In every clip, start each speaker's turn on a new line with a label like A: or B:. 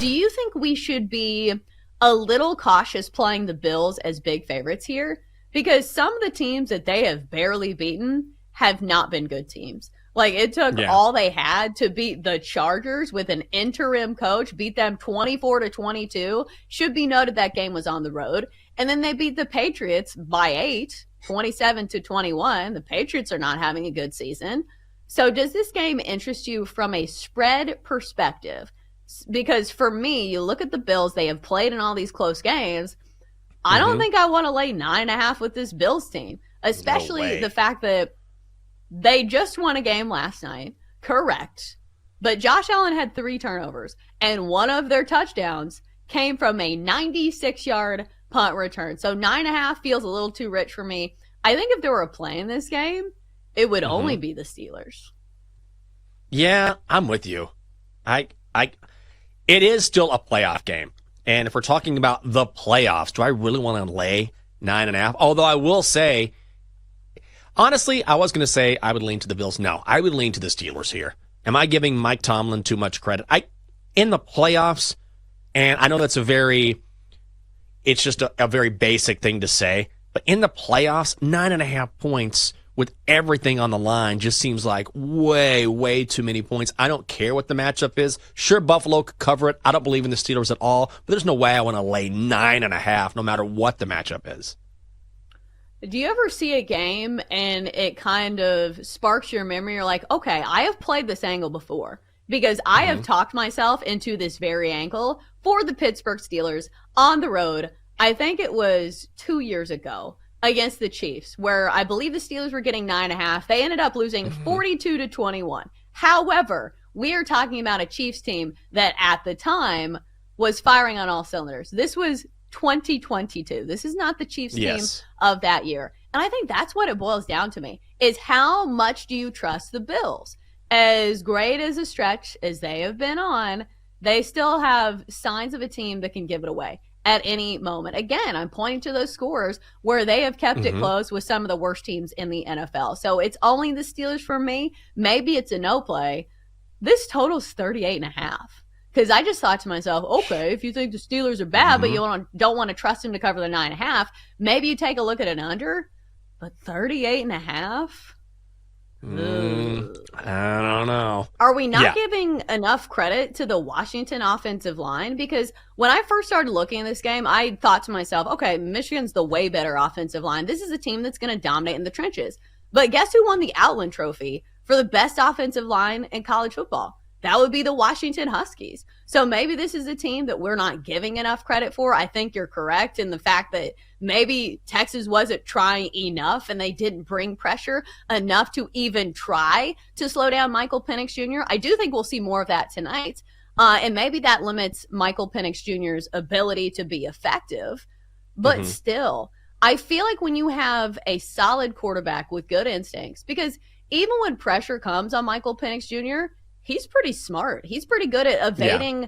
A: do you think we should be a little cautious playing the Bills as big favorites here? Because some of the teams that they have barely beaten have not been good teams. Like, it took all they had to beat the Chargers with an interim coach, beat them 24-22. Should be noted that game was on the road. And then they beat the Patriots by 8, 27-21. The Patriots are not having a good season. So does this game interest you from a spread perspective? Because for me, you look at the Bills, they have played in all these close games. I don't think I want to lay 9.5 with this Bills team, especially the fact that they just won a game last night. Correct. But Josh Allen had 3 turnovers, and one of their touchdowns came from a 96-yard punt return. So 9.5 feels a little too rich for me. I think if there were a play in this game, it would only be the Steelers.
B: Yeah, I'm with you. It is still a playoff game. And if we're talking about the playoffs, do I really want to lay 9.5? Although I will say, honestly, I was going to say I would lean to the Bills. No, I would lean to the Steelers here. Am I giving Mike Tomlin too much credit? In the playoffs, and I know that's it's just a very basic thing to say, but in the playoffs, 9.5 points with everything on the line just seems like way, way too many points. I don't care what the matchup is. Sure, Buffalo could cover it. I don't believe in the Steelers at all, but there's no way I want to lay 9.5 no matter what the matchup is.
A: Do you ever see a game and it kind of sparks your memory? You're like, okay, I have played this angle before because I have talked myself into this very angle for the Pittsburgh Steelers on the road. I think it was 2 years ago against the Chiefs, where I believe the Steelers were getting 9.5. They ended up losing 42-21. However, we are talking about a Chiefs team that at the time was firing on all cylinders. This was 2022. This is not the Chiefs team of that year. And I think that's what it boils down to me, is how much do you trust the Bills? As great as a stretch as they have been on, they still have signs of a team that can give it away at any moment. Again, I'm pointing to those scores where they have kept it close with some of the worst teams in the NFL. So it's only the Steelers for me. Maybe it's a no play. This total's 38.5. Because I just thought to myself, okay, if you think the Steelers are bad, but you don't want to trust them to cover the 9.5, maybe you take a look at an under. But 38.5?
B: I don't know.
A: Are we not giving enough credit to the Washington offensive line? Because when I first started looking at this game, I thought to myself, okay, Michigan's the way better offensive line. This is a team that's going to dominate in the trenches. But guess who won the Outland Trophy for the best offensive line in college football? That would be the Washington Huskies. So maybe this is a team that we're not giving enough credit for. I think you're correct in the fact that maybe Texas wasn't trying enough and they didn't bring pressure enough to even try to slow down Michael Penix Jr. I do think we'll see more of that tonight. And maybe that limits Michael Penix Jr.'s ability to be effective. But still, I feel like when you have a solid quarterback with good instincts, because even when pressure comes on Michael Penix Jr., he's pretty smart. He's pretty good at evading,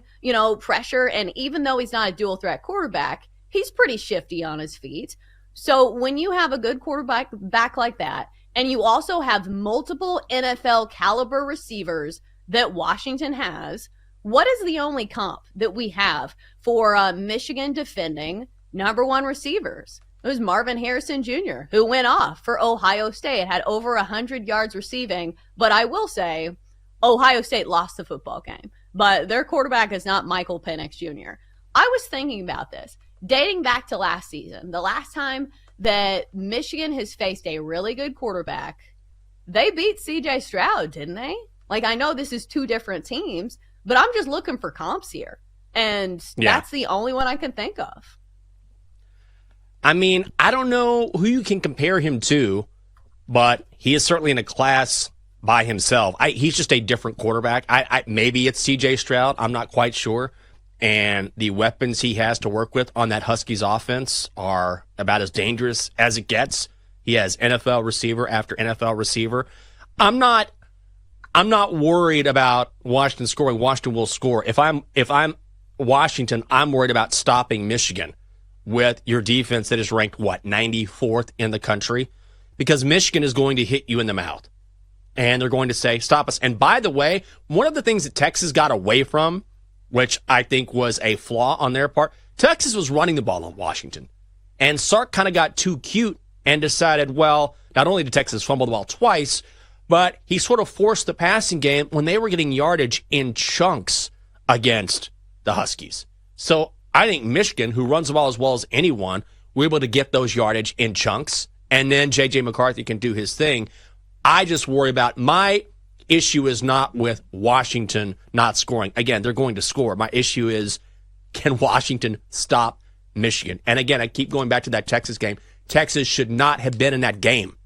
A: pressure. And even though he's not a dual threat quarterback, he's pretty shifty on his feet. So when you have a good quarterback back like that, and you also have multiple NFL caliber receivers that Washington has, what is the only comp that we have for Michigan defending number one receivers? It was Marvin Harrison Jr., who went off for Ohio State, had over 100 yards receiving. But I will say, Ohio State lost the football game, but their quarterback is not Michael Penix Jr. I was thinking about this, dating back to last season. The last time that Michigan has faced a really good quarterback, they beat C.J. Stroud, didn't they? Like, I know this is two different teams, but I'm just looking for comps here. And that's the only one I can think of.
B: I mean, I don't know who you can compare him to, but he is certainly in a class by himself. He's just a different quarterback. Maybe it's C.J. Stroud. I'm not quite sure. And the weapons he has to work with on that Huskies offense are about as dangerous as it gets. He has NFL receiver after NFL receiver. I'm not worried about Washington scoring. Washington will score. If I'm Washington, I'm worried about stopping Michigan with your defense that is ranked, 94th in the country? Because Michigan is going to hit you in the mouth. And they're going to say, stop us. And by the way, one of the things that Texas got away from which I think was a flaw on their part. Texas was running the ball on Washington, and Sark kind of got too cute and decided, well, not only did Texas fumble the ball twice, but he sort of forced the passing game when they were getting yardage in chunks against the Huskies. So I think Michigan, who runs the ball as well as anyone, were able to get those yardage in chunks, and then J.J. McCarthy can do his thing. I just worry about my issue is not with Washington not scoring. Again, they're going to score. My issue is, can Washington stop Michigan? And again, I keep going back to that Texas game. Texas should not have been in that game.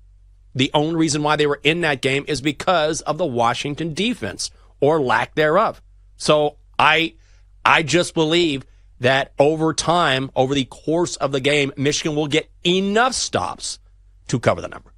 B: The only reason why they were in that game is because of the Washington defense or lack thereof. So I just believe that over time, over the course of the game, Michigan will get enough stops to cover the number.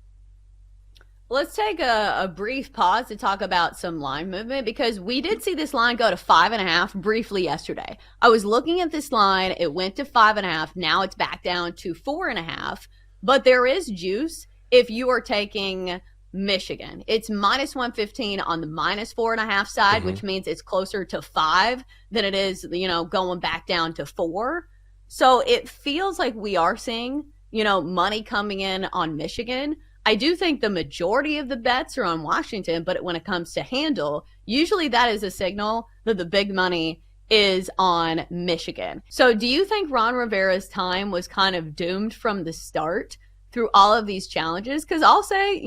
A: Let's take a brief pause to talk about some line movement, because we did see this line go to 5.5 briefly yesterday. I was looking at this line. It went to 5.5. Now it's back down to 4.5. But there is juice if you are taking Michigan. It's minus 115 on the minus 4.5 side, which means it's closer to 5 than it is, going back down to 4. So it feels like we are seeing, money coming in on Michigan. I do think the majority of the bets are on Washington, but when it comes to handle, usually that is a signal that the big money is on Michigan. So do you think Ron Rivera's time was kind of doomed from the start through all of these challenges? Because I'll say,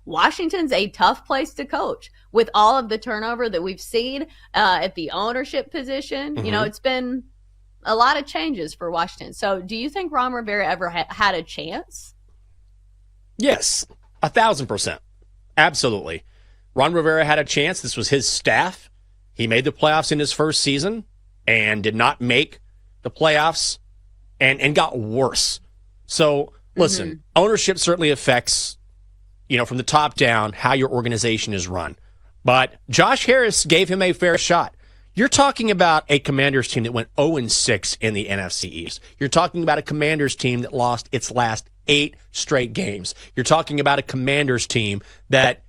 A: Washington's a tough place to coach with all of the turnover that we've seen at the ownership position. It's been a lot of changes for Washington. So do you think Ron Rivera ever had a chance?
B: Yes, 1,000%. Absolutely. Ron Rivera had a chance. This was his staff. He made the playoffs in his first season and did not make the playoffs and got worse. So, listen, ownership certainly affects, from the top down, how your organization is run. But Josh Harris gave him a fair shot. You're talking about a Commanders team that went 0-6 in the NFC East. You're talking about a Commanders team that lost its last 8 straight games. You're talking about a Commanders team that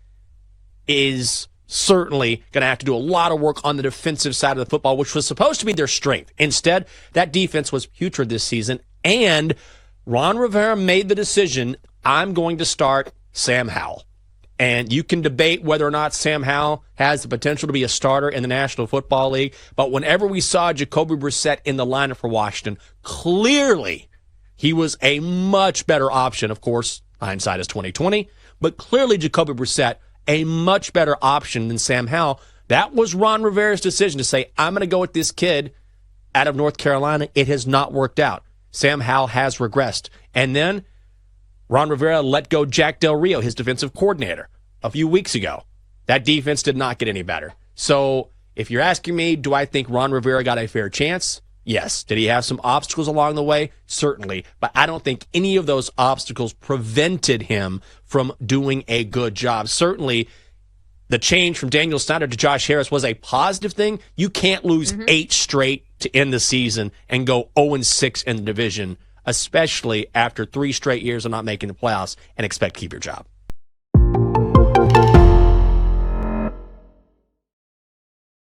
B: is certainly going to have to do a lot of work on the defensive side of the football, which was supposed to be their strength. Instead, that defense was putrid this season, and Ron Rivera made the decision, I'm going to start Sam Howell. And you can debate whether or not Sam Howell has the potential to be a starter in the National Football League, but whenever we saw Jacoby Brissett in the lineup for Washington, clearly he was a much better option. Of course, hindsight is 2020, but clearly Jacoby Brissett, a much better option than Sam Howell. That was Ron Rivera's decision to say, I'm going to go with this kid out of North Carolina. It has not worked out. Sam Howell has regressed. And then Ron Rivera let go Jack Del Rio, his defensive coordinator, a few weeks ago. That defense did not get any better. So if you're asking me, do I think Ron Rivera got a fair chance? Yes. Did he have some obstacles along the way? Certainly. But I don't think any of those obstacles prevented him from doing a good job. Certainly, the change from Daniel Snyder to Josh Harris was a positive thing. You can't lose 8 straight to end the season and go 0-6 in the division, especially after 3 straight years of not making the playoffs, and expect to keep your job.